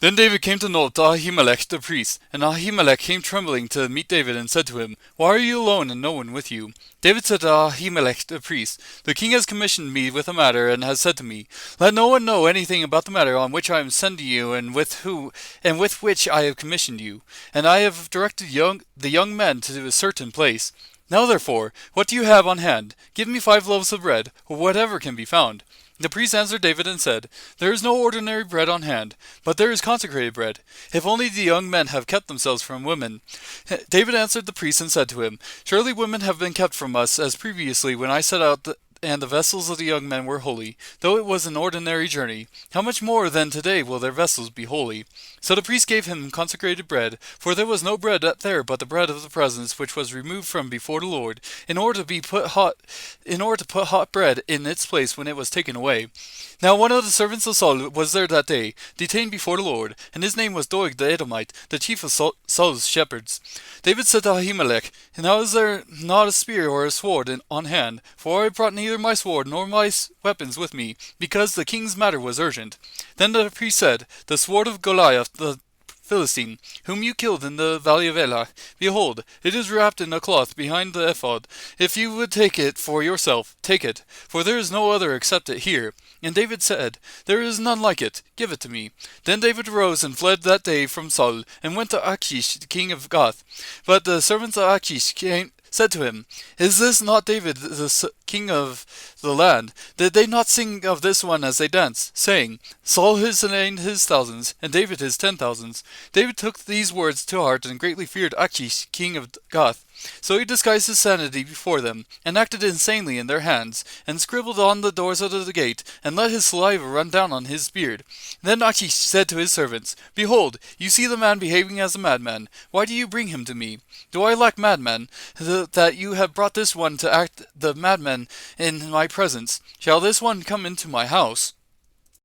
Then David came to Nob to Ahimelech the priest, and Ahimelech came trembling to meet David and said to him, Why are you alone and no one with you? David said to Ahimelech the priest, The king has commissioned me with a matter, and has said to me, Let no one know anything about the matter on which I am sending you, and with which I have commissioned you. And I have directed the young men to a certain place. Now therefore, what do you have on hand? Give me 5 loaves of bread, or whatever can be found. The priest answered David and said, There is no ordinary bread on hand, but there is consecrated bread, if only the young men have kept themselves from women. David answered the priest and said to him, Surely women have been kept from us, as previously when I set out and the vessels of the young men were holy, though it was an ordinary journey. How much more then today will their vessels be holy? So the priest gave him consecrated bread, for there was no bread there but the bread of the presence, which was removed from before the Lord, in order to put hot bread in its place when it was taken away. Now one of the servants of Saul was there that day, detained before the Lord, and his name was Doeg the Edomite, the chief of Saul's shepherds. David said to Ahimelech, Now is there not a spear or a sword on hand? For I brought neither my sword nor my weapons with me, because the king's matter was urgent. Then the priest said, The sword of Goliath the Philistine, whom you killed in the valley of Elah, behold, it is wrapped in a cloth behind the ephod. If you would take it for yourself, take it, for there is no other except it here. And David said, There is none like it, give it to me. Then David arose and fled that day from Saul, and went to Achish the king of Gath. But the servants of Achish said to him, Is this not David the king of the land? Did they not sing of this one as they danced, saying, Saul has slain his thousands, and David his 10,000s? David took these words to heart and greatly feared Achish king of Gath. So he disguised his sanity before them, and acted insanely in their hands, and scribbled on the doors of the gate, and let his saliva run down on his beard. Then Achish said to his servants, Behold, you see the man behaving as a madman. Why do you bring him to me? Do I lack madmen, that you have brought this one to act the madman in my presence? Shall this one come into my house?